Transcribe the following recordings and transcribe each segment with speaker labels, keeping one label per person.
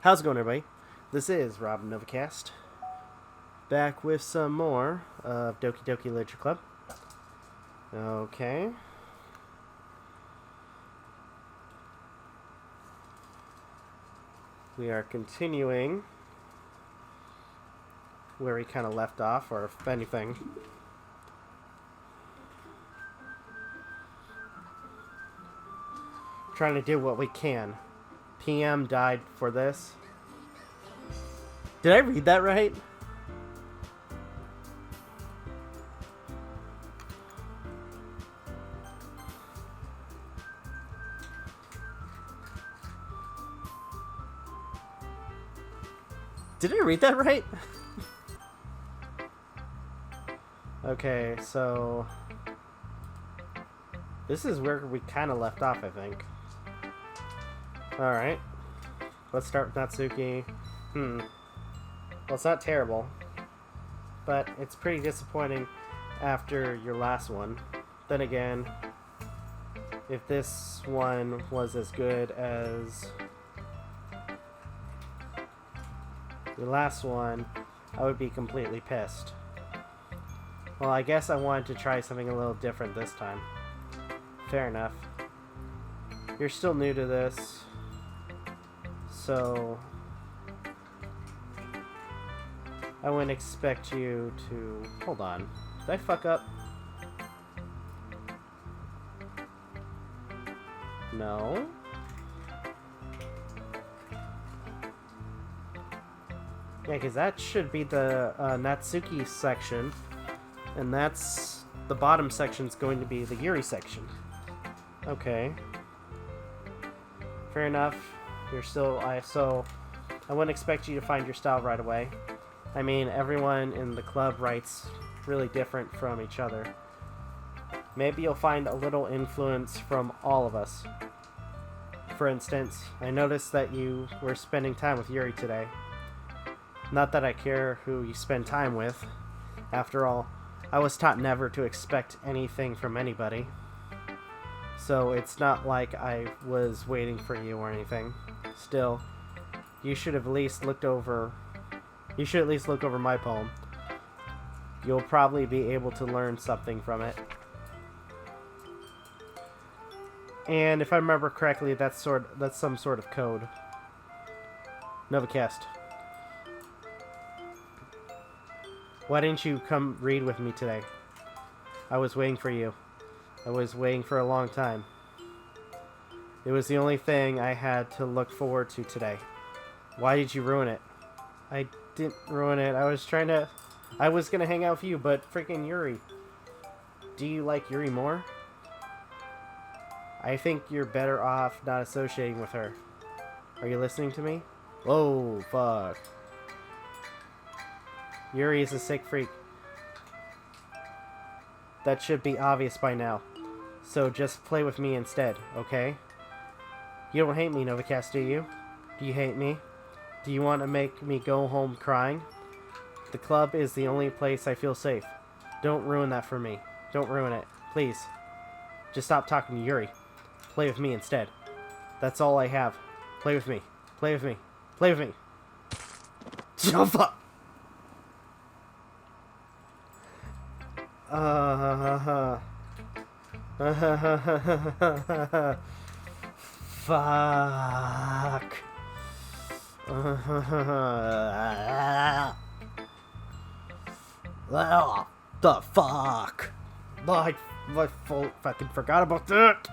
Speaker 1: How's it going, everybody? This is Rob Novakast, back with some more of Doki Literature Club. Okay. We are continuing where we kind of left off, or if anything. Trying to do what we can. PM died for this. Did I read that right? Did I read that right? Okay, so this is where we kind of left off, I think. Alright. Let's start with Natsuki. Well, it's not terrible, but it's pretty disappointing after your last one. Then again, if this one was as good as your last one, I would be completely pissed. Well, I guess I wanted to try something a little different this time. Fair enough. You're still new to this, so I wouldn't expect you to... Hold on. Did I fuck up? No. Yeah, because that should be the Natsuki section, and that's... the bottom section's going to be the Yuri section. Okay. Fair enough. You're still... So, I wouldn't expect you to find your style right away. I mean, everyone in the club writes really different from each other. Maybe you'll find a little influence from all of us. For instance, I noticed that you were spending time with Yuri today. Not that I care who you spend time with. After all, I was taught never to expect anything from anybody. So it's not like I was waiting for you or anything. Still, you should have at least looked over... You should at least look over my poem. You'll probably be able to learn something from it. And if I remember correctly, that's some sort of code. Novakast. Why didn't you come read with me today? I was waiting for you. I was waiting for a long time. It was the only thing I had to look forward to today. Why did you ruin it? I didn't ruin it. I was gonna hang out with you, but freaking Yuri. Do you like Yuri more? I think you're better off not associating with her. Are you listening to me? Whoa, fuck. Yuri is a sick freak. That should be obvious by now. So just play with me instead, okay? You don't hate me, Novakast, do you? Do you hate me? Do you want to make me go home crying? The club is the only place I feel safe. Don't ruin that for me. Don't ruin it. Please. Just stop talking to Yuri. Play with me instead. That's all I have. Play with me. Play with me. Play with me. Oh, fuck! Fuck. The fuck? I fucking forgot about that.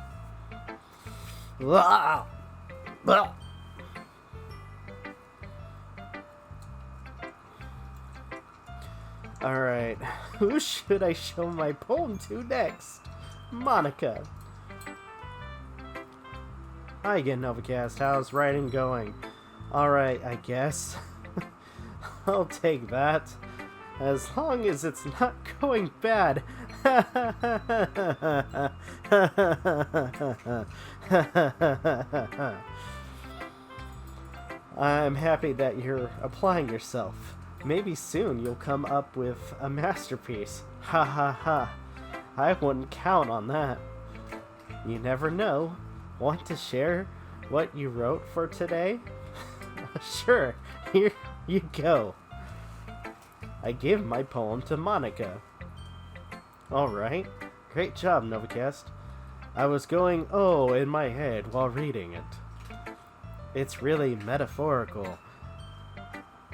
Speaker 1: Alright, who should I show my poem to next? Monica. Hi again, Novakast. How's writing going? Alright, I guess. I'll take that. As long as it's not going bad. I'm happy that you're applying yourself. Maybe soon you'll come up with a masterpiece. Ha ha ha. I wouldn't count on that. You never know. Want to share what you wrote for today? Sure, here you go. I give my poem to Monica. Alright, great job, Novakast. I was going oh in my head while reading it. It's really metaphorical.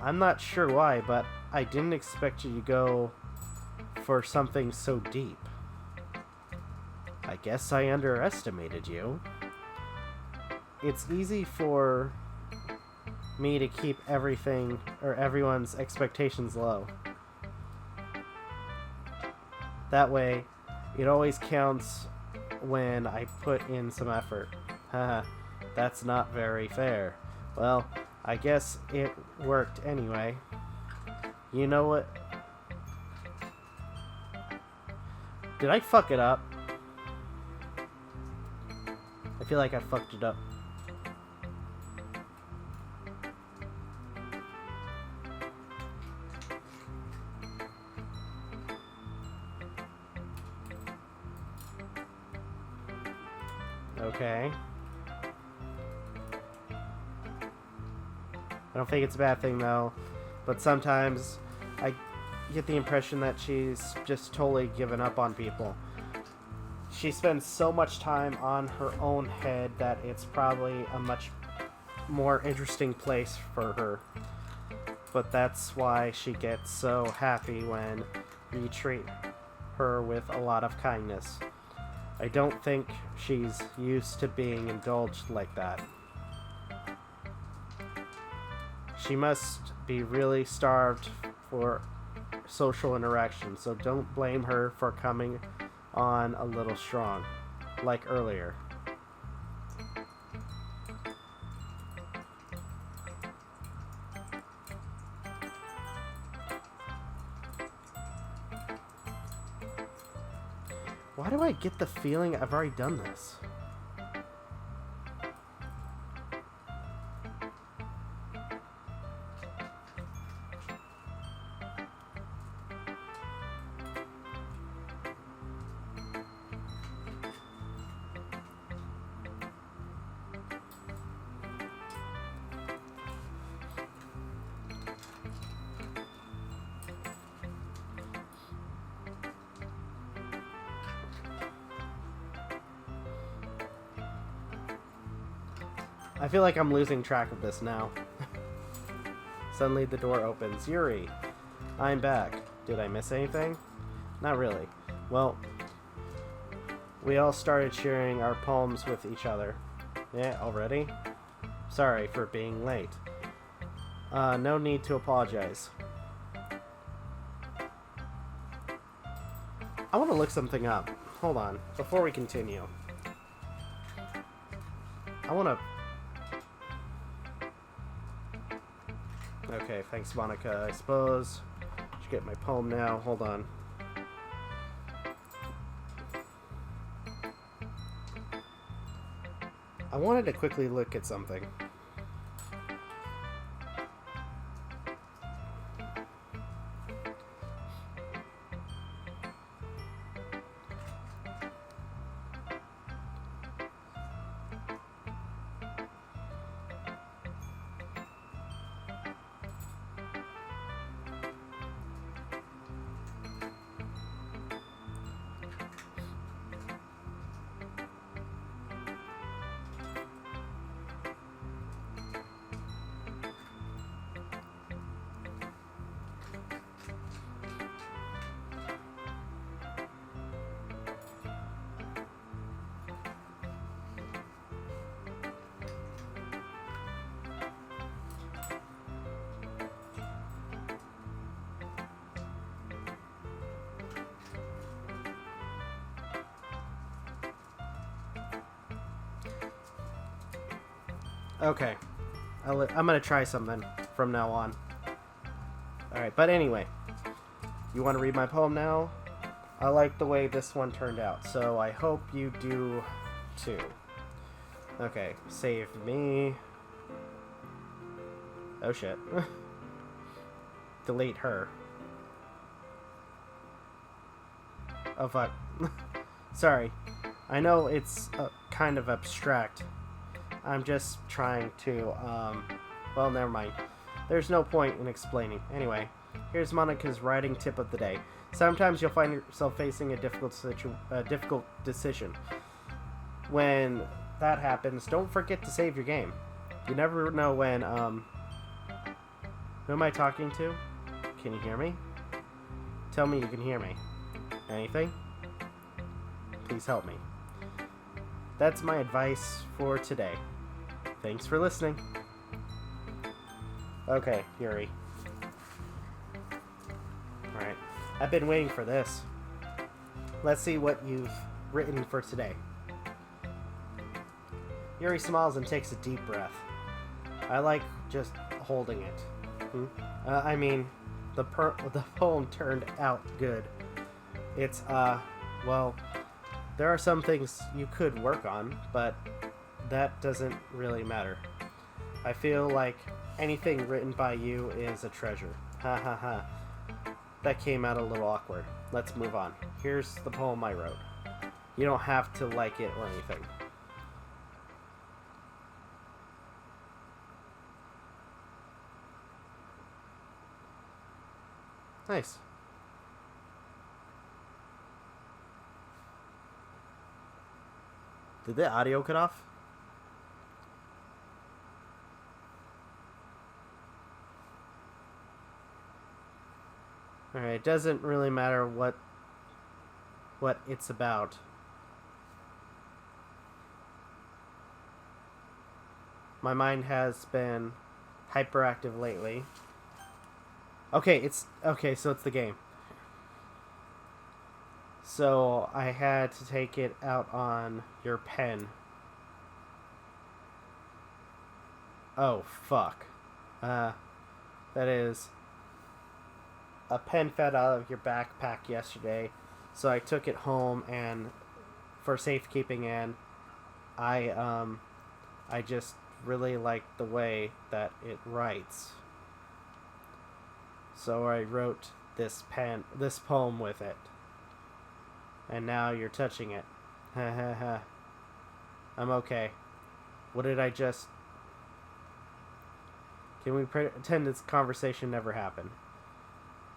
Speaker 1: I'm not sure why, but I didn't expect you to go for something so deep. I guess I underestimated you. It's easy for me to keep everything or everyone's expectations low. That way, it always counts when I put in some effort. Haha, that's not very fair. Well, I guess it worked anyway. You know what? Did I fuck it up? I feel like I fucked it up. Okay. I don't think it's a bad thing though, but sometimes I get the impression that she's just totally given up on people. She spends so much time on her own head that it's probably a much more interesting place for her. But that's why she gets so happy when you treat her with a lot of kindness. I don't think she's used to being indulged like that. She must be really starved for social interaction, so don't blame her for coming on a little strong, like earlier. Why do I get the feeling I've already done this? I feel like I'm losing track of this now. Suddenly the door opens. Yuri, I'm back. Did I miss anything? Not really. Well, we all started sharing our poems with each other. Yeah, already? Sorry for being late. No need to apologize. I want to look something up. Hold on, before we continue. I want to... Okay, thanks, Monica. I suppose I should get my poem now. Hold on. I wanted to quickly look at something. Okay. I'm gonna try something from now on. Alright, but anyway. You want to read my poem now? I like the way this one turned out, so I hope you do too. Okay, save me. Oh shit. Delete her. Oh fuck. Sorry. I know it's kind of abstract. I'm just trying to, Well, never mind. There's no point in explaining. Anyway, here's Monica's writing tip of the day. Sometimes you'll find yourself facing a difficult decision. When that happens, don't forget to save your game. You never know when, Who am I talking to? Can you hear me? Tell me you can hear me. Anything? Please help me. That's my advice for today. Thanks for listening. Okay, Yuri. Alright. I've been waiting for this. Let's see what you've written for today. Yuri smiles and takes a deep breath. I like just holding it. I mean, the poem turned out good. It's, well, there are some things you could work on, but that doesn't really matter. I feel like anything written by you is a treasure. Ha ha ha. That came out a little awkward. Let's move on. Here's the poem I wrote. You don't have to like it or anything. Nice. Did the audio cut off? Alright, it doesn't really matter what it's about. My mind has been hyperactive lately. Okay, so it's the game. So I had to take it out on your pen. Oh, fuck. That is... A pen fell out of your backpack yesterday, so I took it home and for safekeeping, and I just really like the way that it writes. So I wrote this poem with it. And now you're touching it. Ha ha ha. I'm okay. What did I just... Can we pretend this conversation never happened?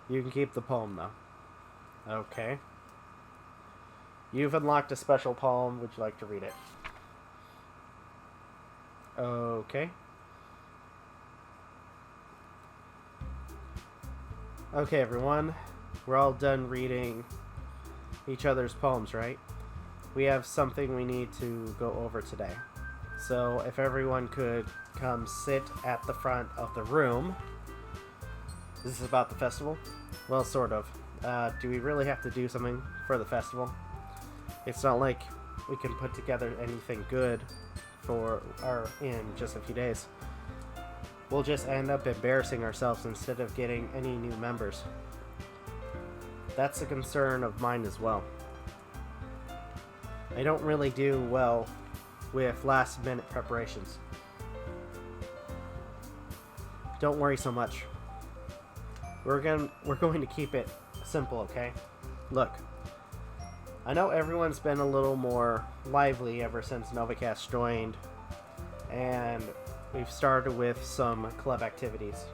Speaker 1: You can keep the poem, though. Okay. You've unlocked a special poem. Would you like to read it? Okay. Okay, everyone. We're all done reading each other's poems, right? We have something we need to go over today. So, if everyone could come sit at the front of the room... This is about the festival? Well, sort of. Do we really have to do something for the festival? It's not like we can put together anything good in just a few days. We'll just end up embarrassing ourselves instead of getting any new members. That's a concern of mine as well. I don't really do well with last-minute preparations. Don't worry so much. We're going to keep it simple, okay? Look, I know everyone's been a little more lively ever since Novakast joined, and we've started with some club activities.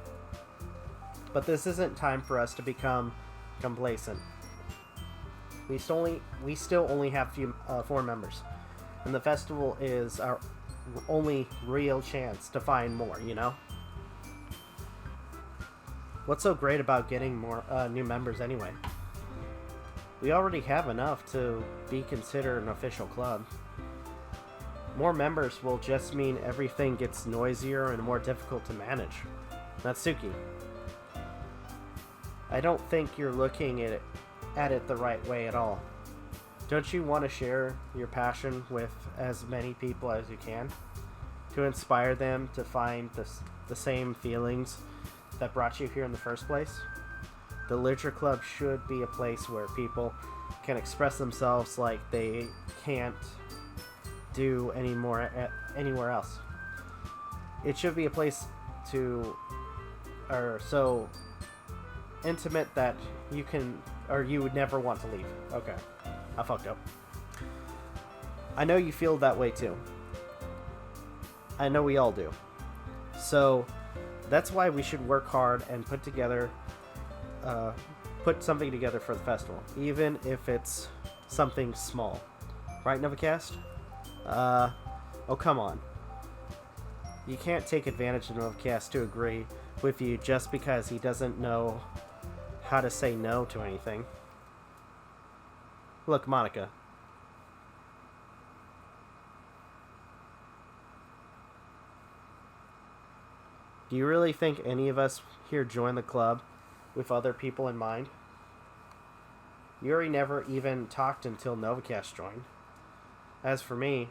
Speaker 1: But this isn't time for us to become complacent. We still only have 4 members, and the festival is our only real chance to find more, you know? What's so great about getting more new members anyway? We already have enough to be considered an official club. More members will just mean everything gets noisier and more difficult to manage. Natsuki, I don't think you're looking at it the right way at all. Don't you want to share your passion with as many people as you can? To inspire them to find the same feelings that brought you here in the first place? The Literature Club should be a place where people can express themselves like they can't do anymore anywhere else. It should be a place so intimate that you would never want to leave. Okay, I fucked up. I know you feel that way too. I know we all do. So, That's why we should work hard and put something together for the festival, even if it's something small. Right, Novakast? Oh, come on. You can't take advantage of Novakast to agree with you just because he doesn't know how to say no to anything. Look, Monica. Do you really think any of us here join the club with other people in mind? Yuri never even talked until Novakast joined. As for me,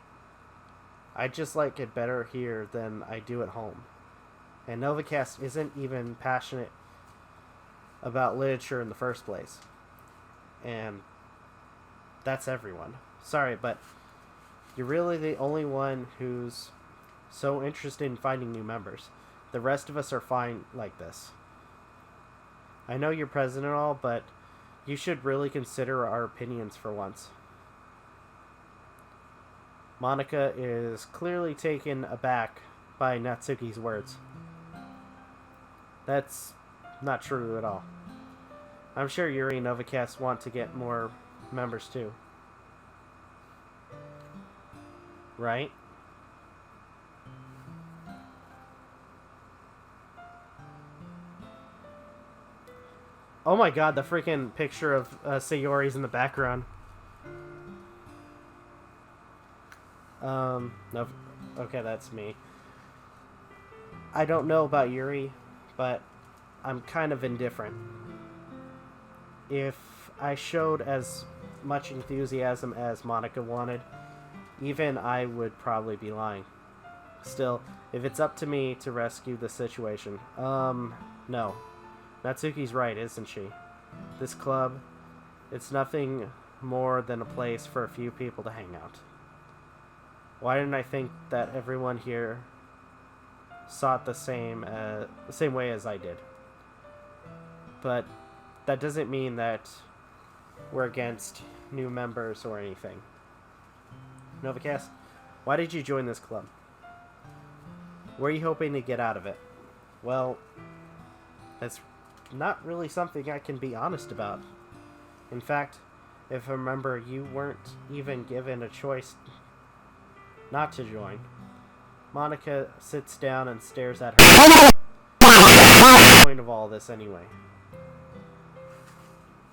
Speaker 1: I just like it better here than I do at home. And Novakast isn't even passionate about literature in the first place. And that's everyone. Sorry, but you're really the only one who's so interested in finding new members. The rest of us are fine like this. I know you're president and all, but you should really consider our opinions for once. Monica is clearly taken aback by Natsuki's words. That's not true at all. I'm sure Yuri and Novakast want to get more members too. Right? Oh my god, the freaking picture of Sayori's in the background. No, okay, that's me. I don't know about Yuri, but I'm kind of indifferent. If I showed as much enthusiasm as Monica wanted, even I would probably be lying. Still, if it's up to me to rescue the situation, no. Natsuki's right, isn't she? This club, it's nothing more than a place for a few people to hang out. Why didn't I think that everyone here saw it the same way as I did? But that doesn't mean that we're against new members or anything. Novakast, why did you join this club? What are you hoping to get out of it? Well, that's not really something I can be honest about. In fact, if I remember, you weren't even given a choice not to join. Monica sits down and stares at her. What's the point of all this anyway?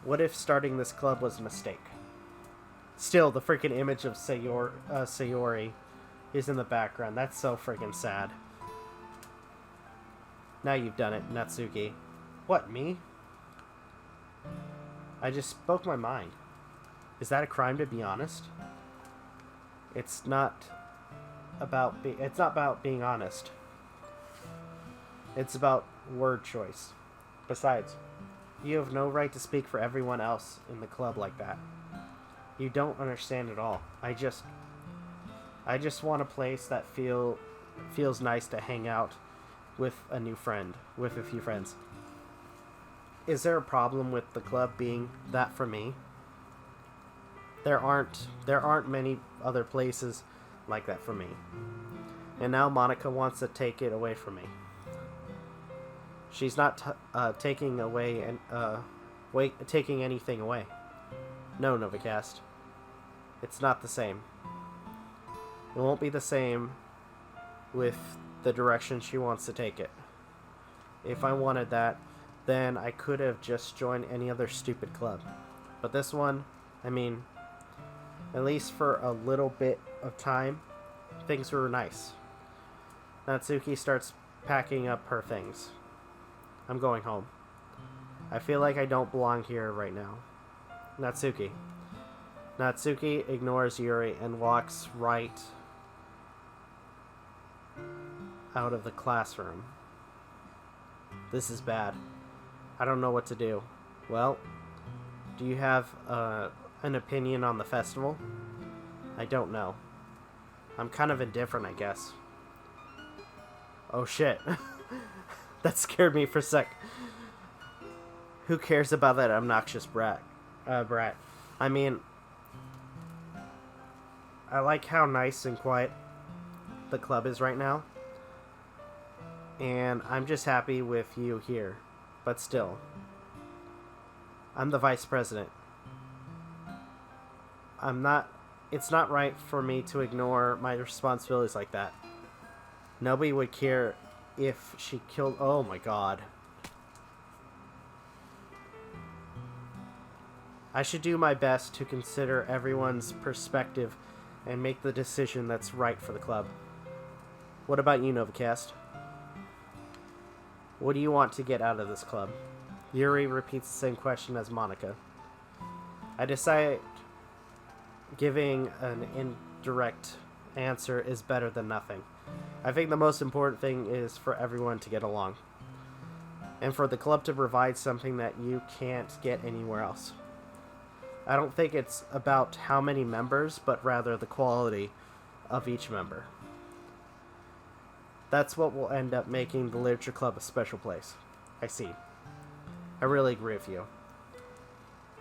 Speaker 1: What if starting this club was a mistake? Still, the freaking image of Sayori is in the background. That's so freaking sad. Now you've done it, Natsuki. What, me? I just spoke my mind. Is that a crime to be honest? It's not about being honest. It's about word choice. Besides, you have no right to speak for everyone else in the club like that. You don't understand at all. I just want a place that feels nice to hang out with a few friends. Is there a problem with the club being that for me? There aren't many other places like that for me. And now Monica wants to take it away from me. She's not taking anything away. No, Novakast. It's not the same. It won't be the same with the direction she wants to take it. If I wanted that, then I could have just joined any other stupid club. But this one, I mean, at least for a little bit of time, things were nice. Natsuki starts packing up her things. I'm going home. I feel like I don't belong here right now. Natsuki. Natsuki ignores Yuri and walks right out of the classroom. This is bad. I don't know what to do. Well, do you have an opinion on the festival? I don't know. I'm kind of indifferent, I guess. Oh shit. That scared me for a sec. Who cares about that obnoxious brat? I mean, I like how nice and quiet the club is right now. And I'm just happy with you here. But still, I'm the vice president. It's not right for me to ignore my responsibilities like that. Nobody would care if she killed... Oh my god. I should do my best to consider everyone's perspective and make the decision that's right for the club. What about you, Novakast? What do you want to get out of this club? Yuri repeats the same question as Monica. I decide giving an indirect answer is better than nothing. I think the most important thing is for everyone to get along. And for the club to provide something that you can't get anywhere else. I don't think it's about how many members, but rather the quality of each member. That's what will end up making the Literature Club a special place. I see. I really agree with you.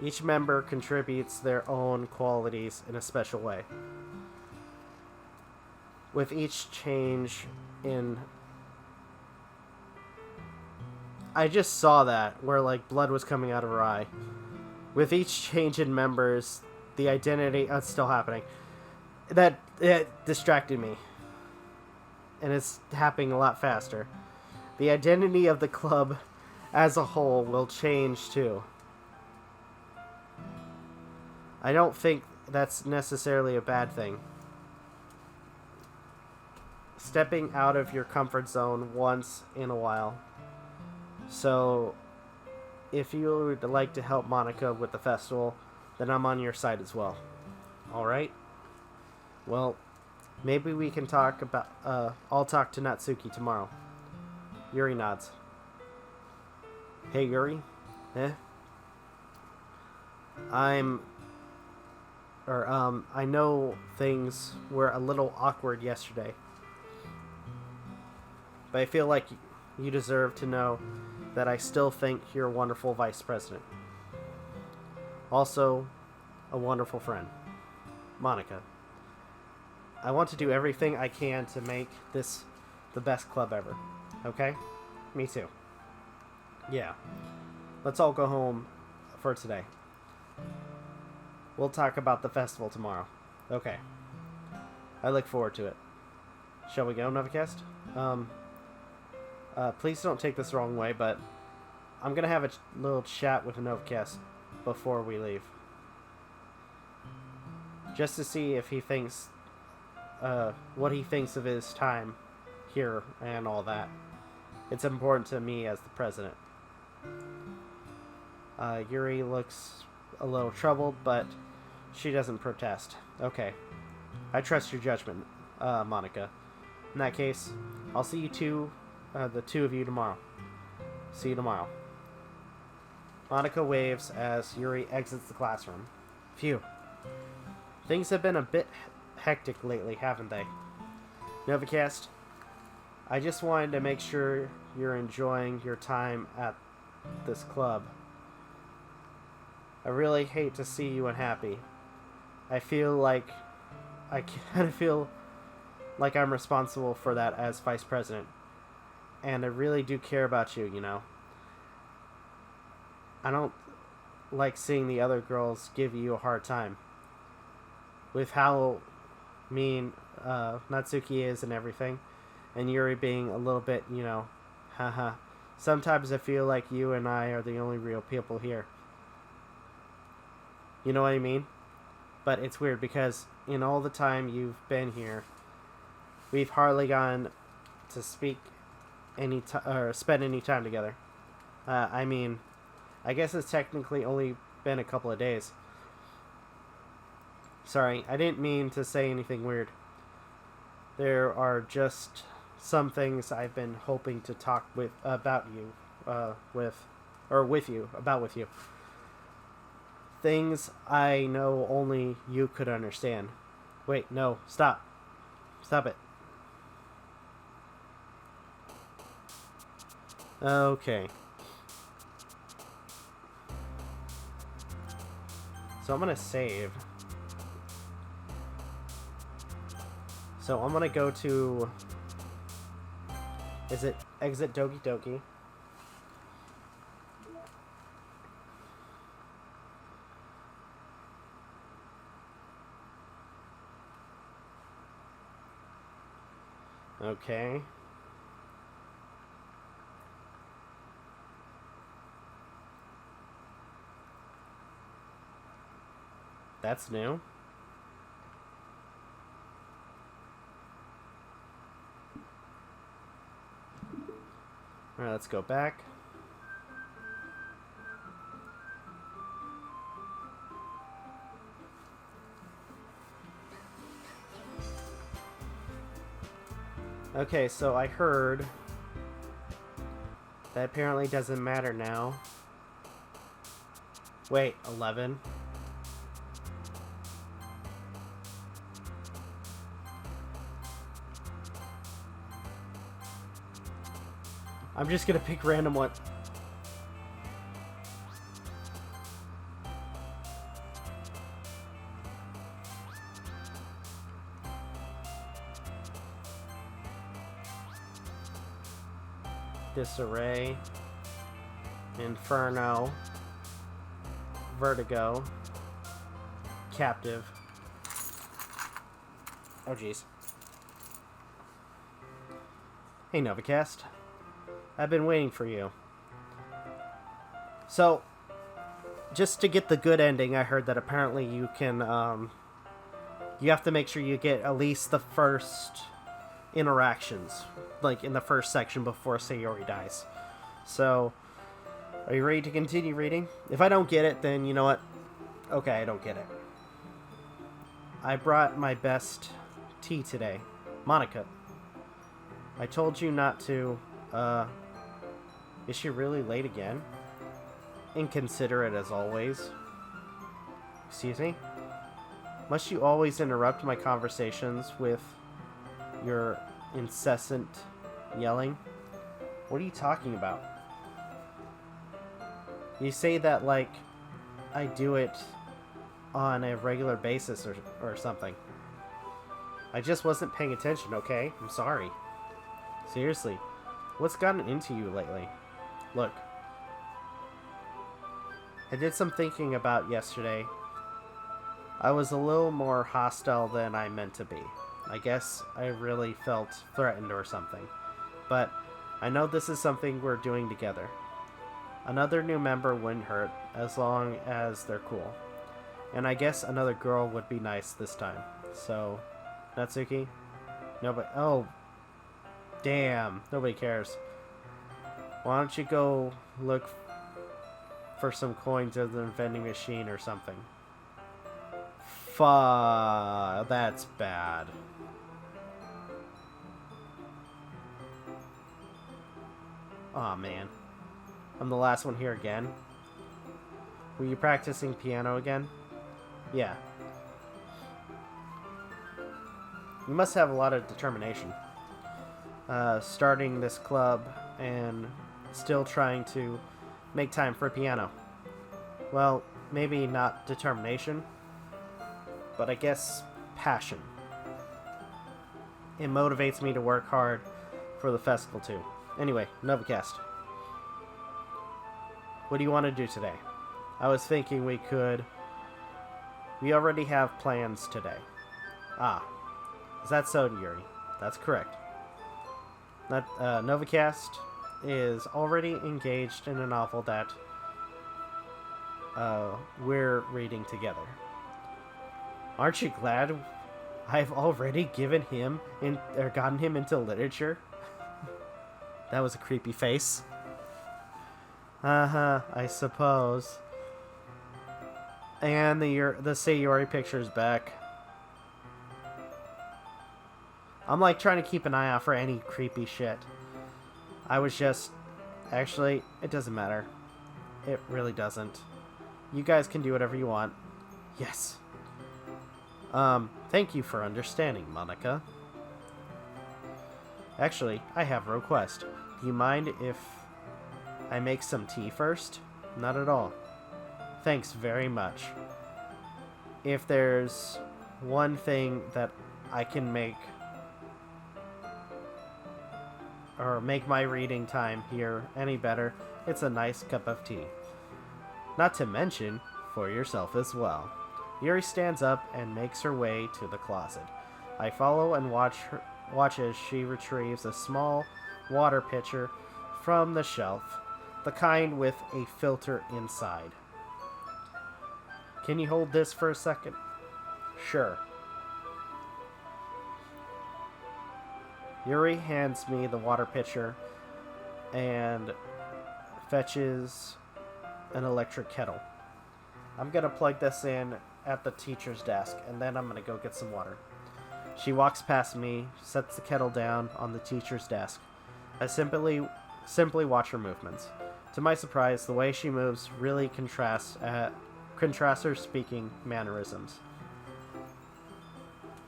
Speaker 1: Each member contributes their own qualities in a special way. With each change in... I just saw that, where like blood was coming out of her eye. With each change in members, the identity... Oh, it's still happening. It distracted me. And it's happening a lot faster. The identity of the club as a whole will change too. I don't think that's necessarily a bad thing. Stepping out of your comfort zone once in a while. So, if you would like to help Monica with the festival, then I'm on your side as well. Alright? Well, maybe we can talk about... I'll talk to Natsuki tomorrow. Yuri nods. Hey, Yuri? I know things were a little awkward yesterday. But I feel like you deserve to know that I still think you're a wonderful vice president. Also, a wonderful friend. Monica. I want to do everything I can to make this the best club ever. Okay? Me too. Yeah. Let's all go home for today. We'll talk about the festival tomorrow. Okay. I look forward to it. Shall we go, Novakast? Please don't take this the wrong way, but I'm gonna have a little chat with Novakast before we leave. Just to see if he thinks, what he thinks of his time here and all that. It's important to me as the president. Yuri looks a little troubled, but she doesn't protest. Okay. I trust your judgment, Monica. In that case, I'll see you the two of you tomorrow. See you tomorrow. Monica waves as Yuri exits the classroom. Phew. Things have been a bit hectic lately, haven't they? Novakast, I just wanted to make sure you're enjoying your time at this club. I really hate to see you unhappy. I kind of feel like I'm responsible for that as vice president. And I really do care about you, you know. I don't like seeing the other girls give you a hard time. With how mean Natsuki is and everything. And Yuri being a little bit, you know, haha. Sometimes I feel like you and I are the only real people here. You know what I mean? But it's weird because in all the time you've been here, we've hardly gotten to speak or spend any time together. I mean, I guess it's technically only been a couple of days. Sorry, I didn't mean to say anything weird. There are just some things I've been hoping to talk with you. Things I know only you could understand. Wait, no, stop. Stop it. Okay. So I'm gonna save. So I'm gonna go to... Is it exit Doki Doki. Okay. That's new. Alright, let's go back. Okay, so I heard that apparently doesn't matter now. Wait, 11? I'm just gonna pick random one. Disarray, Inferno, Vertigo, Captive. Oh jeez. Hey Novakast. I've been waiting for you. So, just to get the good ending, I heard that apparently you can, you have to make sure you get at least the first interactions, like in the first section before Sayori dies. So, are you ready to continue reading? If I don't get it, then you know what? Okay, I don't get it. I brought my best tea today. Monica. I told you not to, is she really late again? Inconsiderate as always. Excuse me? Must you always interrupt my conversations with your incessant yelling? What are you talking about? You say that like I do it on a regular basis or something. I just wasn't paying attention, okay? I'm sorry. Seriously, what's gotten into you lately? Look, I did some thinking about yesterday. I was a little more hostile than I meant to be. I guess I really felt threatened or something. But I know this is something we're doing together. Another new member wouldn't hurt, as long as they're cool. And I guess another girl would be nice this time. So, Natsuki? Nobody... Oh, damn. Nobody cares. Why don't you go look for some coins at the vending machine or something? Fuck, that's bad. Aw, man. I'm the last one here again. Were you practicing piano again? Yeah. You must have a lot of determination. Starting this club and still trying to make time for piano. Well, maybe not determination, but I guess passion. It motivates me to work hard for the festival too. Anyway, Novakast. What do you want to do today? I was thinking we already have plans today. Ah, is that so, Yuri? That's correct. Novakast is already engaged in a novel that we're reading together. Aren't you glad I've already gotten him into literature? That was a creepy face. I suppose. And the Sayori picture's back. I'm like trying to keep an eye out for any creepy shit. I was just... Actually, it doesn't matter. It really doesn't. You guys can do whatever you want. Yes. Thank you for understanding, Monica. Actually, I have a request. Do you mind if I make some tea first? Not at all. Thanks very much. If there's one thing that I can make or make my reading time here any better, it's a nice cup of tea. Not to mention, for yourself as well. Yuri stands up and makes her way to the closet. I follow and watch as she retrieves a small water pitcher from the shelf, the kind with a filter inside. Can you hold this for a second? Sure. Yuri hands me the water pitcher and fetches an electric kettle. I'm gonna plug this in at the teacher's desk, and then I'm gonna go get some water. She walks past me, sets the kettle down on the teacher's desk. I simply watch her movements. To my surprise, the way she moves really contrasts her speaking mannerisms.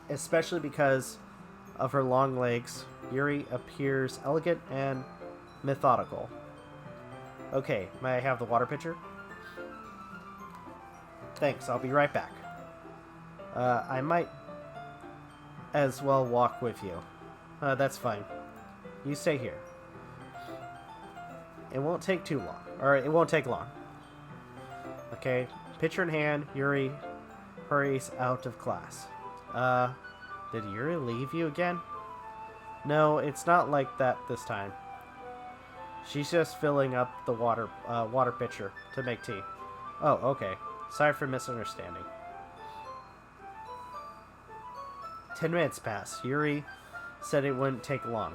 Speaker 1: Especially because of her long legs, Yuri appears elegant and methodical. Okay, may I have the water pitcher? Thanks, I'll be right back. I might as well walk with you. That's fine. You stay here. It won't take too long. Or it won't take long. Okay, pitcher in hand, Yuri hurries out of class. Did Yuri leave you again? No, it's not like that this time. She's just filling up the water pitcher to make tea. Oh, okay. Sorry for misunderstanding. 10 minutes pass. Yuri said it wouldn't take long.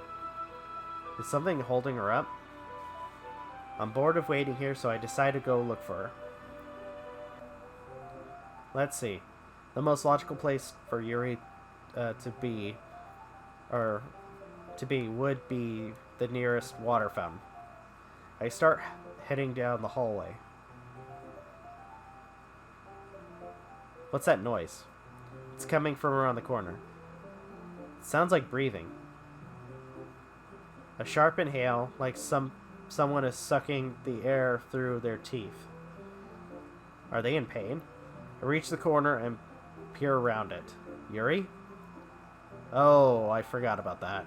Speaker 1: Is something holding her up? I'm bored of waiting here, so I decide to go look for her. Let's see. The most logical place for Yuri to be would be the nearest water fountain. I start heading down the hallway. What's that noise? It's coming from around the corner. It sounds like breathing. A sharp inhale, like someone is sucking the air through their teeth. Are they in pain? I reach the corner and peer around it. Yuri? Oh, I forgot about that.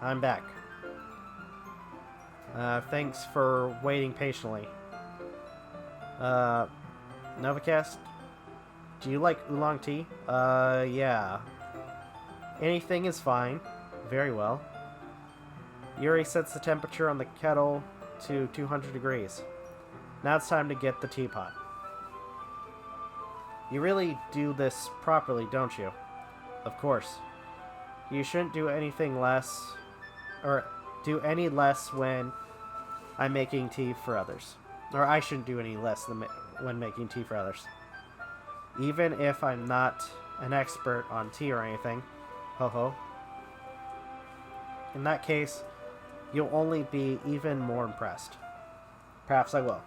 Speaker 1: I'm back. Thanks for waiting patiently. Novakast, do you like oolong tea? Yeah. Anything is fine. Very well. Yuri sets the temperature on the kettle to 200 degrees. Now it's time to get the teapot. You really do this properly, don't you? Of course. You shouldn't do anything less, or do any less when I'm making tea for others. Or I shouldn't do any less than when making tea for others. Even if I'm not an expert on tea or anything. Ho ho. In that case, you'll only be even more impressed. Perhaps I will.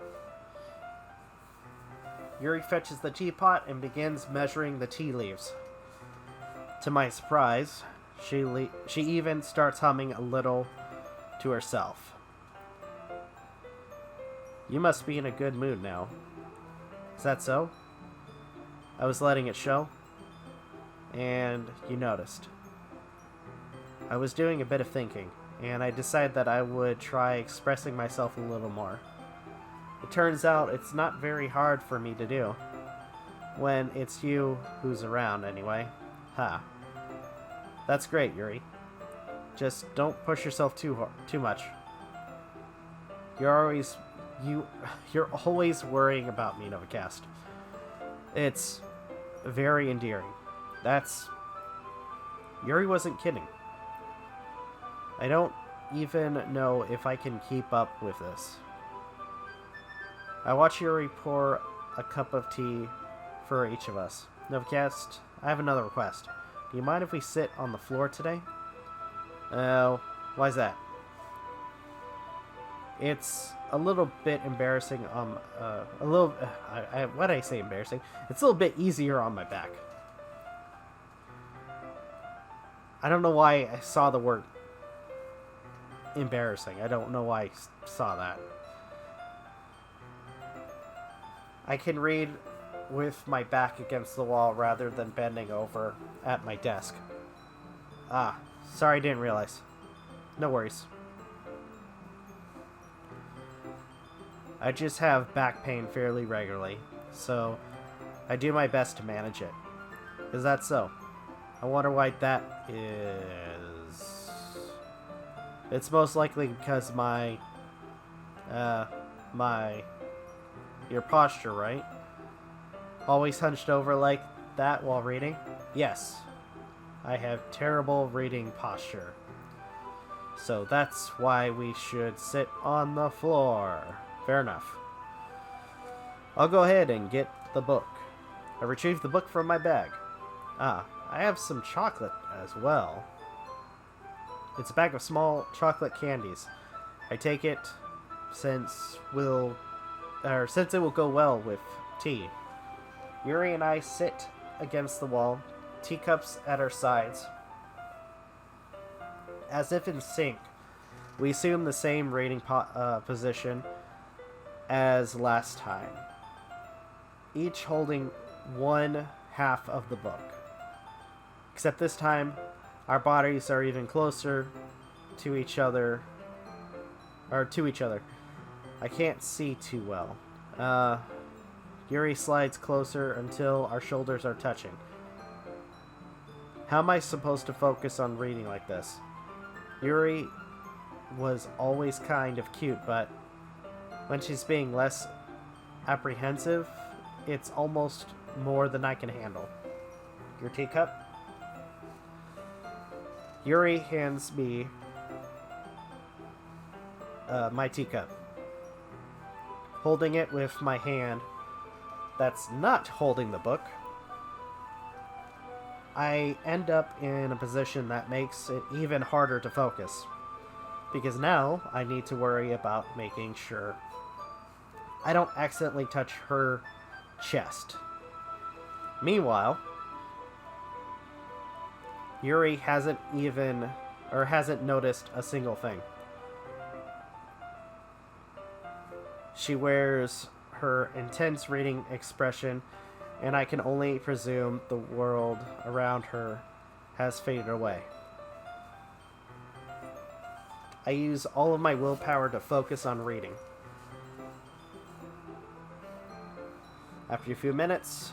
Speaker 1: Yuri fetches the teapot and begins measuring the tea leaves. To my surprise, she even starts humming a little to herself. You must be in a good mood now. Is that so? I was letting it show. And you noticed. I was doing a bit of thinking, and I decided that I would try expressing myself a little more. It turns out it's not very hard for me to do. When it's you who's around, anyway. Ha. That's great, Yuri. Just don't push yourself too much. You're always worrying about me, Novakast. It's very endearing. Yuri wasn't kidding. I don't even know if I can keep up with this. I watch Yuri pour a cup of tea for each of us. Novakast, I have another request. Do you mind if we sit on the floor today? Why's that? It's a little bit embarrassing. Why did I say embarrassing? It's a little bit easier on my back. I don't know why I saw the word embarrassing. I don't know why I saw that. I can read with my back against the wall rather than bending over at my desk. Ah, sorry, didn't realize. No worries. I just have back pain fairly regularly, so I do my best to manage it. Is that so? I wonder why that is. It's most likely because your posture, right? Always hunched over like that while reading? Yes. I have terrible reading posture. So that's why we should sit on the floor. Fair enough. I'll go ahead and get the book. I retrieved the book from my bag. Ah, I have some chocolate as well. It's a bag of small chocolate candies. I take it since it will go well with tea. Yuri and I sit against the wall, teacups at our sides. As if in sync, we assume the same reading position as last time, each holding one half of the book. Except this time, our bodies are even closer to each other. I can't see too well. Yuri slides closer until our shoulders are touching. How am I supposed to focus on reading like this? Yuri was always kind of cute, but when she's being less apprehensive, it's almost more than I can handle. Your teacup? Yuri hands me my teacup. Holding it with my hand that's not holding the book, I end up in a position that makes it even harder to focus. Because now I need to worry about making sure I don't accidentally touch her chest. Meanwhile, Yuri hasn't noticed a single thing. She wears her intense reading expression, and I can only presume the world around her has faded away. I use all of my willpower to focus on reading. After a few minutes,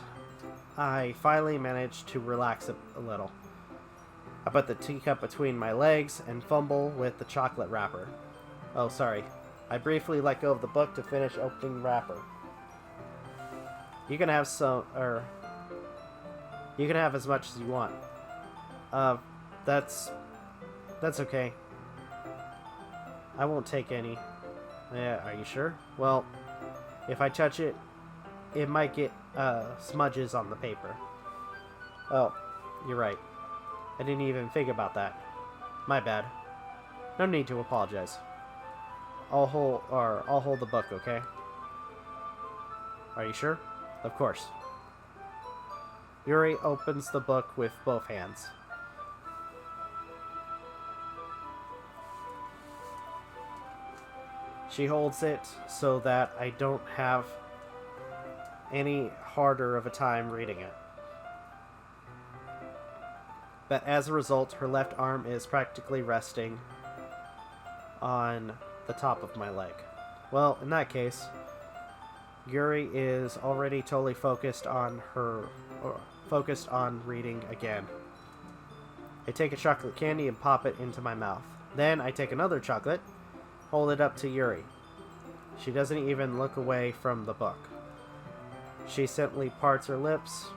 Speaker 1: I finally manage to relax a little. I put the teacup between my legs and fumble with the chocolate wrapper. Oh, sorry. I briefly let go of the book to finish opening the wrapper. You can have as much as you want. That's okay. I won't take any. Yeah, are you sure? Well, if I touch it, it might get smudges on the paper. Oh, you're right. I didn't even think about that. My bad. No need to apologize. I'll hold the book, okay? Are you sure? Of course. Yuri opens the book with both hands. She holds it so that I don't have any harder of a time reading it. But as a result, her left arm is practically resting on the top of my leg. Well, in that case, Yuri is already totally focused on reading again. I take a chocolate candy and pop it into my mouth. Then I take another chocolate, hold it up to Yuri. She doesn't even look away from the book. She simply parts her lips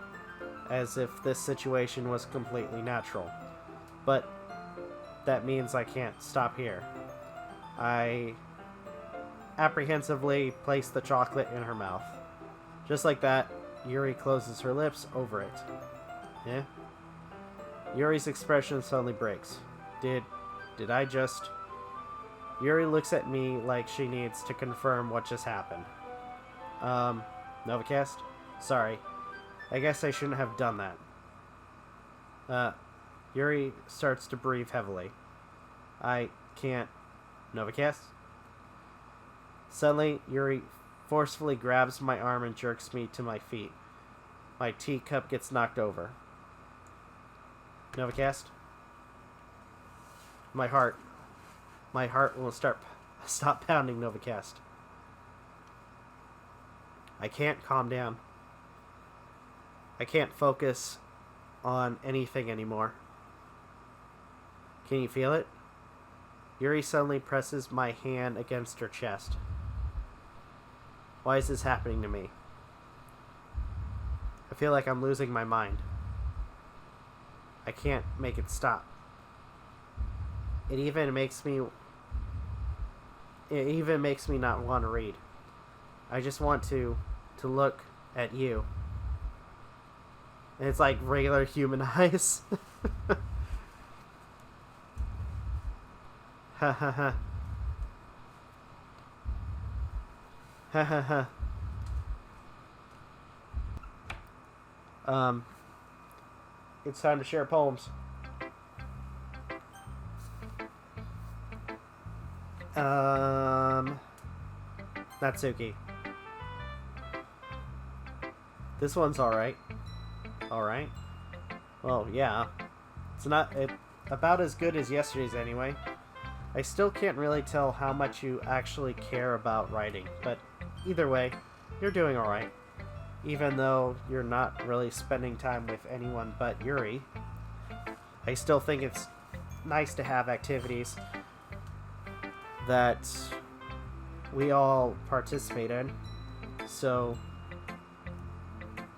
Speaker 1: as if this situation was completely natural. But that means I can't stop here. I apprehensively place the chocolate in her mouth. Just like that, Yuri closes her lips over it. Eh? Yuri's expression suddenly breaks. Did I just... Yuri looks at me like she needs to confirm what just happened. Novakast? Sorry. I guess I shouldn't have done that. Yuri starts to breathe heavily. I can't... Novakast? Suddenly, Yuri forcefully grabs my arm and jerks me to my feet. my teacup gets knocked over. Novakast? My heart will stop pounding, Novakast. I can't calm down. I can't focus on anything anymore. Can you feel it? Yuri suddenly presses my hand against her chest. Why is this happening to me? I feel like I'm losing my mind. I can't make it stop. It even makes me not want to read. I just want to look at you. And it's like regular human eyes. Ha ha ha. Ha ha ha. It's time to share poems. Natsuki. This one's alright. Alright. Well, yeah. It's not about as good as yesterday's anyway. I still can't really tell how much you actually care about writing, but either way, you're doing alright. Even though you're not really spending time with anyone but Yuri, I still think it's nice to have activities that we all participate in. So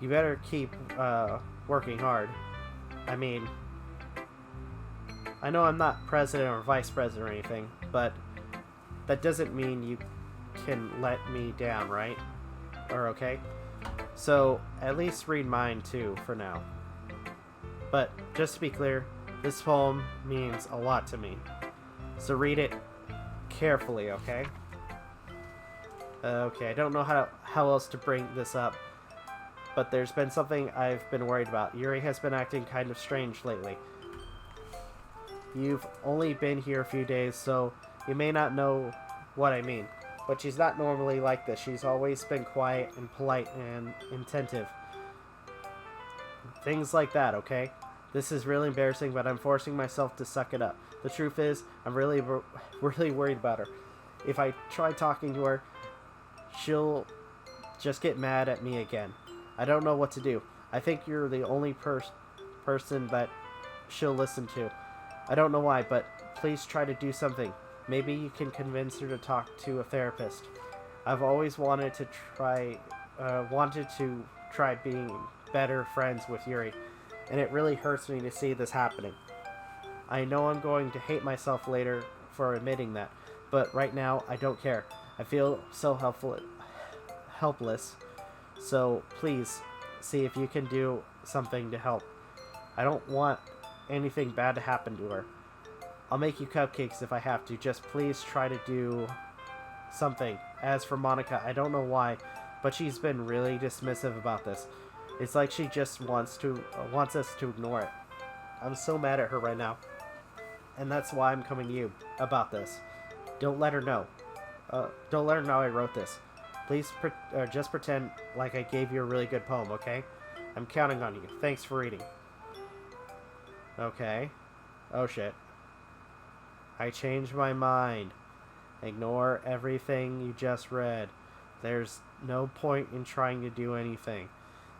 Speaker 1: you better keep working hard. I mean, I know I'm not president or vice president or anything, but that doesn't mean you can let me down, right? Or okay? So at least read mine too for now. But just to be clear, this poem means a lot to me. So read it carefully, okay? Okay, I don't know how else to bring this up, but there's been something I've been worried about. Yuri has been acting kind of strange lately. You've only been here a few days, so you may not know what I mean. But she's not normally like this. She's always been quiet and polite and attentive. Things like that, okay? This is really embarrassing, but I'm forcing myself to suck it up. The truth is, I'm really worried about her. If I try talking to her, she'll just get mad at me again. I don't know what to do. I think you're the only person that she'll listen to. I don't know why, but please try to do something. Maybe you can convince her to talk to a therapist. I've always wanted to try being better friends with Yuri, and it really hurts me to see this happening. I know I'm going to hate myself later for admitting that, but right now I don't care. I feel so helpless. So please see if you can do something to help. I don't want anything bad to happen to her. I'll make you cupcakes if I have to. Just please try to do something. As for Monica, I don't know why, but she's been really dismissive about this. It's like she just wants us to ignore it. I'm so mad at her right now. And that's why I'm coming to you about this. Don't let her know. Don't let her know I wrote this. Please just pretend like I gave you a really good poem, okay? I'm counting on you. Thanks for reading. Okay. Oh shit. I changed my mind. Ignore everything you just read. There's no point in trying to do anything.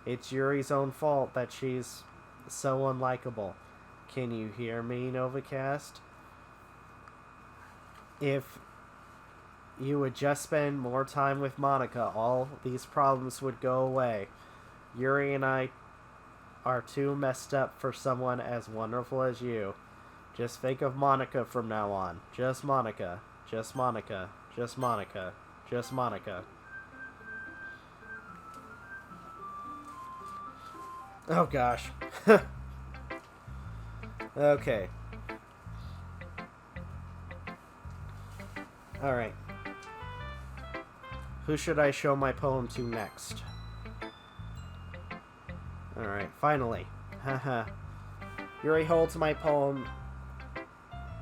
Speaker 1: It's Yuri's own fault that she's so unlikable. Can you hear me, Novakast? If you would just spend more time with Monica, all these problems would go away. Yuri and I are too messed up for someone as wonderful as you. Just think of Monica from now on. Just Monica. Just Monica. Just Monica. Just Monica. Oh gosh. Okay. Alright. Who should I show my poem to next? Alright, finally. Haha. Yuri holds my poem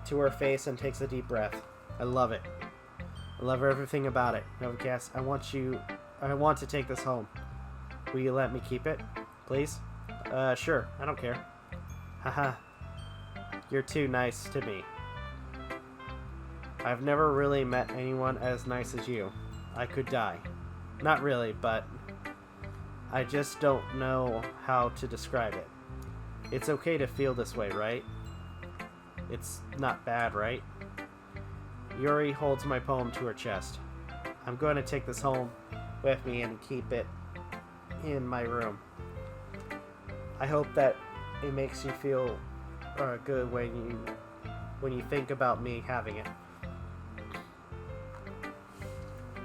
Speaker 1: to her face and takes a deep breath. I love it. I love everything about it. Novakast, I want to take this home. Will you let me keep it? Please? Sure. I don't care. Haha. You're too nice to me. I've never really met anyone as nice as you. I could die. Not really, but I just don't know how to describe it. It's okay to feel this way, right? It's not bad, right? Yuri holds my poem to her chest. I'm going to take this home with me and keep it in my room. I hope that it makes you feel good when you think about me having it.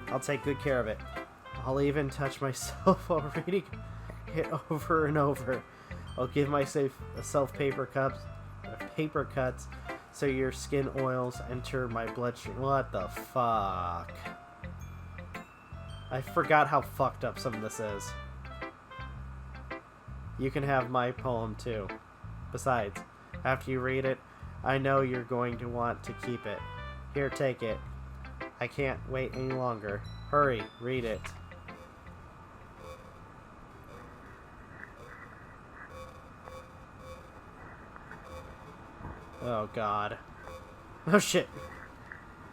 Speaker 1: I'll take good care of it. I'll even touch myself while reading it over and over. I'll give myself paper cuts so your skin oils enter my bloodstream. What the fuck? I forgot how fucked up some of this is. You can have my poem too. Besides, after you read it, I know you're going to want to keep it. Here, take it. I can't wait any longer. Hurry, read it. Oh god. Oh shit.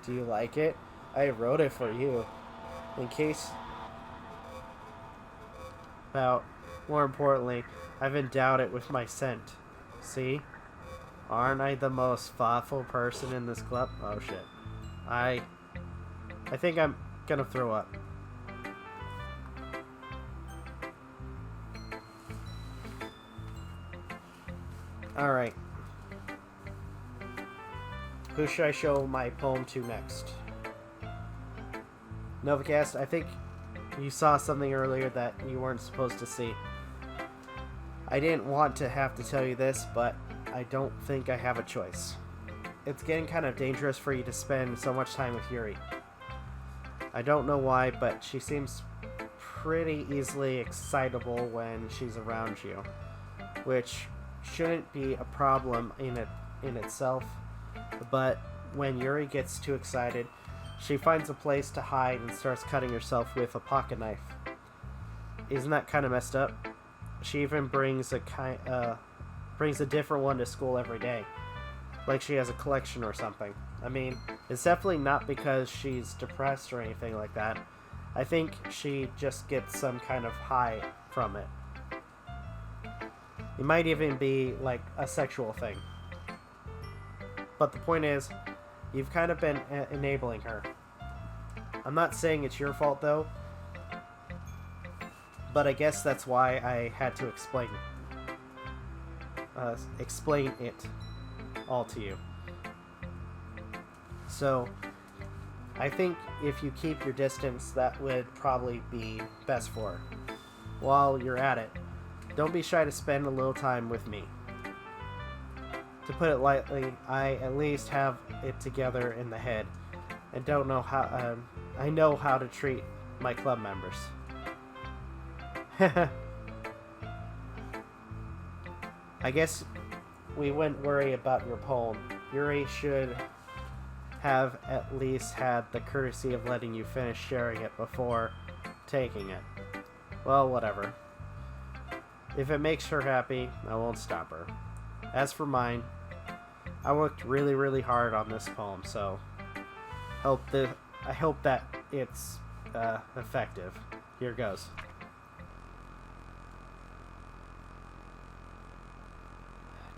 Speaker 1: Do you like it? I wrote it for you. In case... More importantly, I've endowed it with my scent. See? Aren't I the most thoughtful person in this club? Oh shit. I think I'm gonna throw up. Alright. Who should I show my poem to next? Novakast, I think you saw something earlier that you weren't supposed to see. I didn't want to have to tell you this, but I don't think I have a choice. It's getting kind of dangerous for you to spend so much time with Yuri. I don't know why, but she seems pretty easily excitable when she's around you, which shouldn't be a problem in itself, but when Yuri gets too excited, she finds a place to hide and starts cutting herself with a pocket knife. Isn't that kind of messed up? She even brings a different one to school every day, like she has a collection or something. I mean, it's definitely not because she's depressed or anything like that. I think she just gets some kind of high from it. It might even be like a sexual thing. But the point is, you've kind of been enabling her. I'm not saying it's your fault though, but I guess that's why I had to explain it all to you. So, I think if you keep your distance, that would probably be best for her. While you're at it, don't be shy to spend a little time with me. To put it lightly, I at least have it together in the head, and don't know how. I know how to treat my club members. I guess we wouldn't worry about your poem. Yuri should have at least had the courtesy of letting you finish sharing it before taking it. Well, whatever. If it makes her happy, I won't stop her. As for mine, I worked really, really hard on this poem, so I hope that it's effective. Here goes.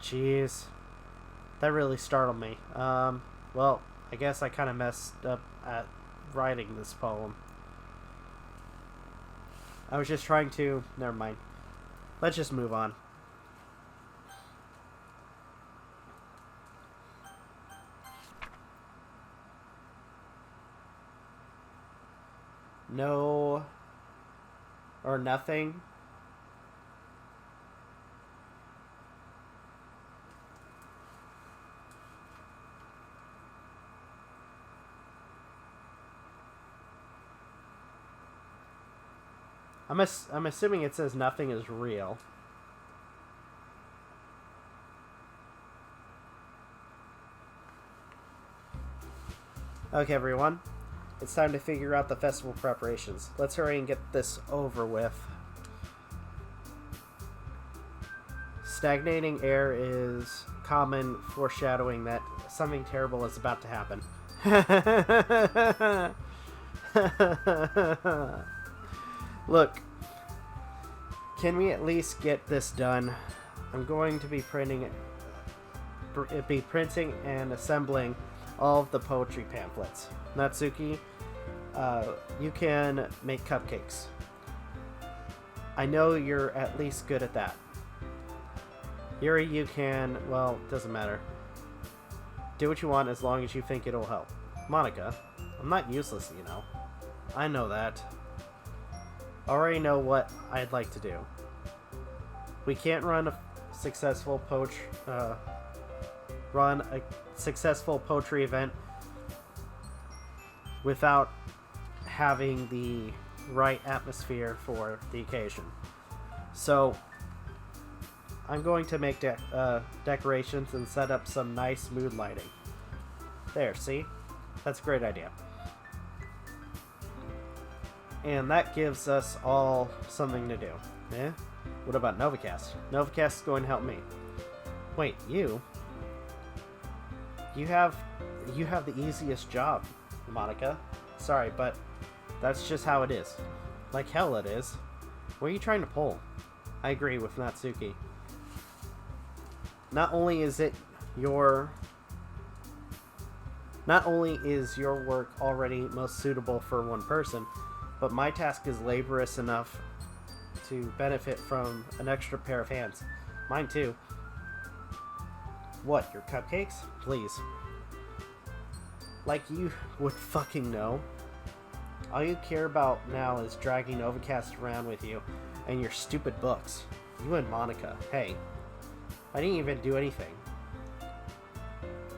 Speaker 1: Jeez. That really startled me. Well, I guess I kind of messed up at writing this poem. I was just trying to... Never mind. Let's just move on. No... or nothing. I'm assuming it says nothing is real. Okay, everyone. It's time to figure out the festival preparations. Let's hurry and get this over with. Stagnating air is common foreshadowing that something terrible is about to happen. Look, can we at least get this done? I'm going to be printing and assembling all of the poetry pamphlets. Natsuki, you can make cupcakes. I know you're at least good at that. Yuri, you can, well, doesn't matter. Do what you want as long as you think it'll help. Monica, I'm not useless, you know. I know that. I already know what I'd like to do. We can't run a successful poetry event without having the right atmosphere for the occasion. So I'm going to make decorations and set up some nice mood lighting. There, see? That's a great idea. And that gives us all something to do. Eh? What about Novakast? Novakast is going to help me. Wait, you? You have the easiest job, Monica. Sorry, but that's just how it is. Like hell it is. What are you trying to pull? I agree with Natsuki. Not only is your work already most suitable for one person, but my task is laborious enough to benefit from an extra pair of hands. Mine too. What, your cupcakes? Please. Like you would fucking know. All you care about now is dragging Novakast around with you and your stupid books. You and Monica. Hey. I didn't even do anything.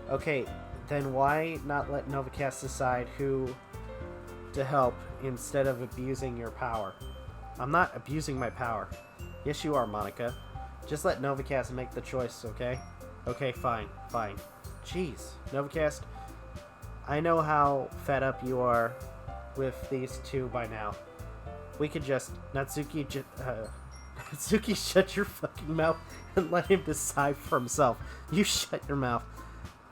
Speaker 1: Okay, then why not let Novakast decide who to help instead of abusing your power? I'm not abusing my power. Yes, you are, Monica. Just let Novakast make the choice, okay? Okay, fine. Jeez, Novakast, I know how fed up you are with these two by now. We could just... Natsuki, shut your fucking mouth and let him decide for himself. You shut your mouth.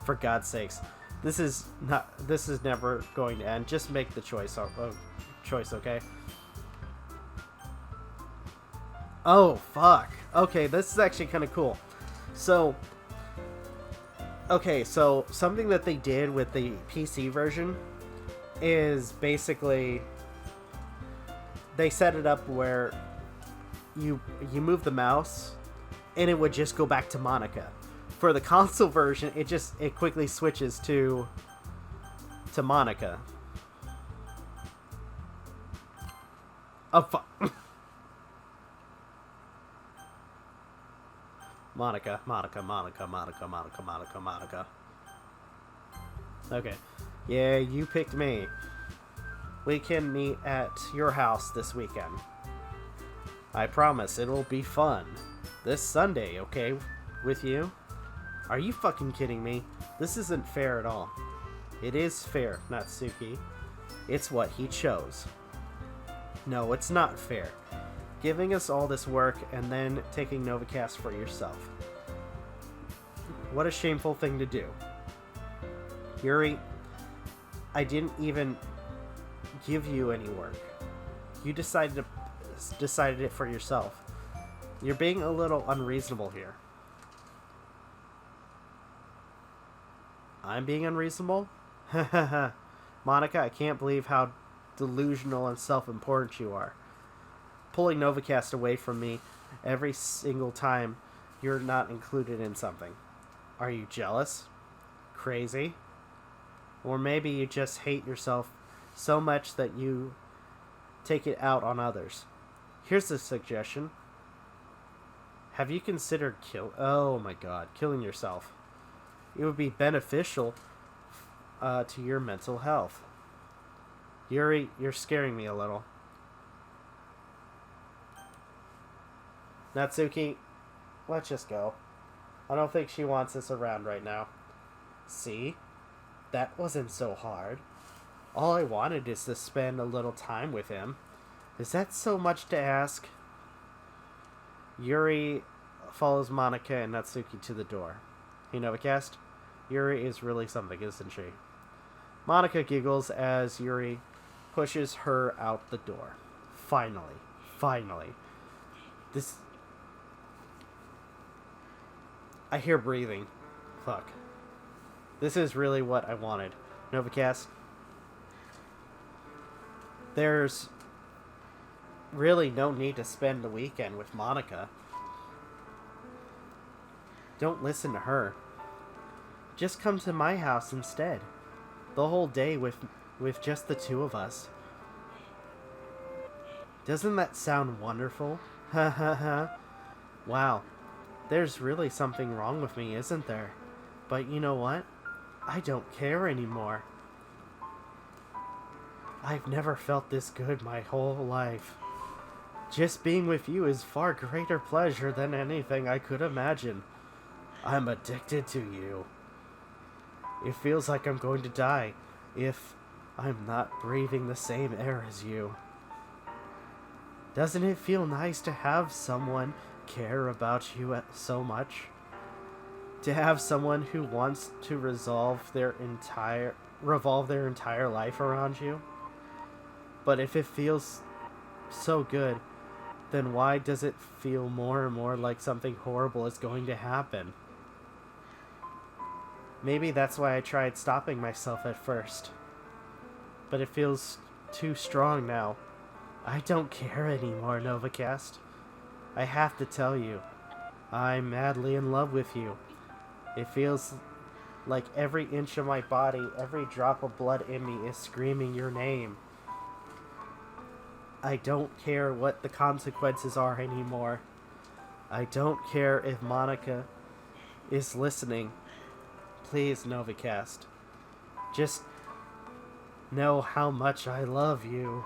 Speaker 1: For God's sakes. This is never going to end. Just make the choice, okay? Oh, fuck. Okay, this is actually kind of cool. So, something that they did with the PC version is basically they set it up where you move the mouse and it would just go back to Monica. For the console version, it quickly switches to Monica. Oh fuck. Monica. Okay. Yeah, you picked me. We can meet at your house this weekend. I promise it'll be fun. This Sunday, okay? With you? Are you fucking kidding me? This isn't fair at all. It is fair, Natsuki. It's what he chose. No, it's not fair. Giving us all this work and then taking Novakast for yourself. What a shameful thing to do. Yuri, I didn't even give you any work. You decided it for yourself. You're being a little unreasonable here. I'm being unreasonable? Monica, I can't believe how delusional and self-important you are. Pulling Novakast away from me every single time you're not included in something. Are you jealous? Crazy? Or maybe you just hate yourself so much that you take it out on others. Here's a suggestion. Have you considered killing yourself? It would be beneficial to your mental health. Yuri, you're scaring me a little. Natsuki, let's just go. I don't think she wants us around right now. See? That wasn't so hard. All I wanted is to spend a little time with him. Is that so much to ask? Yuri, follows Monika and Natsuki to the door. Hey, Novakast, Yuri is really something, isn't she? Monika giggles as Yuri pushes her out the door. Finally. I hear breathing. Fuck. This is really what I wanted. Novakast, there's really no need to spend the weekend with Monika. Don't listen to her. Just come to my house instead. The whole day with just the two of us. Doesn't that sound wonderful? Ha ha ha. Wow. There's really something wrong with me, isn't there? But you know what? I don't care anymore. I've never felt this good my whole life. Just being with you is far greater pleasure than anything I could imagine. I'm addicted to you. It feels like I'm going to die if I'm not breathing the same air as you. Doesn't it feel nice to have someone care about you so much? To have someone who wants to revolve their entire life around you? But if it feels so good, then why does it feel more and more like something horrible is going to happen? Maybe that's why I tried stopping myself at first. But it feels too strong now. I don't care anymore, Novakast. I have to tell you, I'm madly in love with you. It feels like every inch of my body, every drop of blood in me is screaming your name. I don't care what the consequences are anymore. I don't care if Monika is listening. Please, Novakast, just know how much I love you.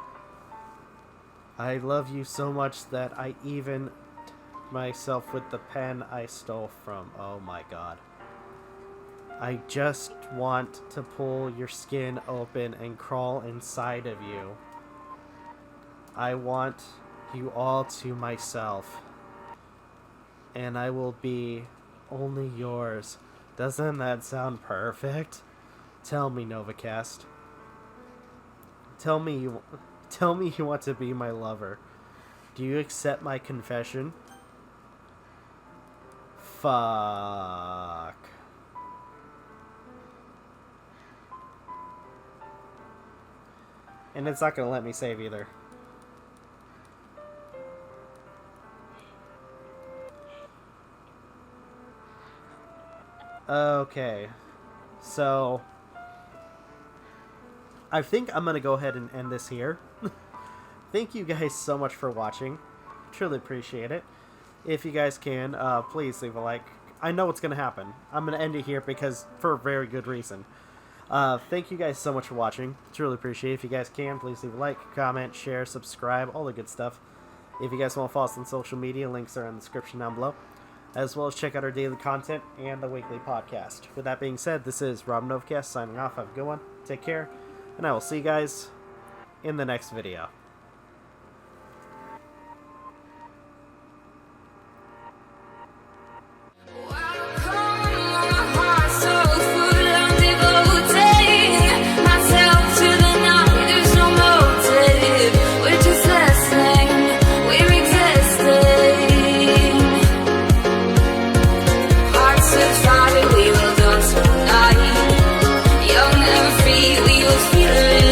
Speaker 1: I love you so much that I even myself with the pen I stole from. Oh my god. I just want to pull your skin open and crawl inside of you. I want you all to myself. And I will be only yours. Doesn't that sound perfect? Tell me, Novakast. Tell me you want to be my lover. Do you accept my confession? Fuck. And it's not gonna let me save either. Okay. So I think I'm gonna go ahead and end this here. Thank you guys so much for watching. Truly appreciate it. If you guys can, please leave a like. I know what's gonna happen. I'm gonna end it here because for a very good reason. Thank you guys so much for watching. Truly appreciate it. If you guys can, please leave a like, comment, share, subscribe, all the good stuff. If you guys want to follow us on social media, links are in the description down below. As well as check out our daily content and the weekly podcast. With that being said, this is Rob Novakast signing off. Have a good one. Take care. And I will see you guys in the next video.
Speaker 2: We will feel it.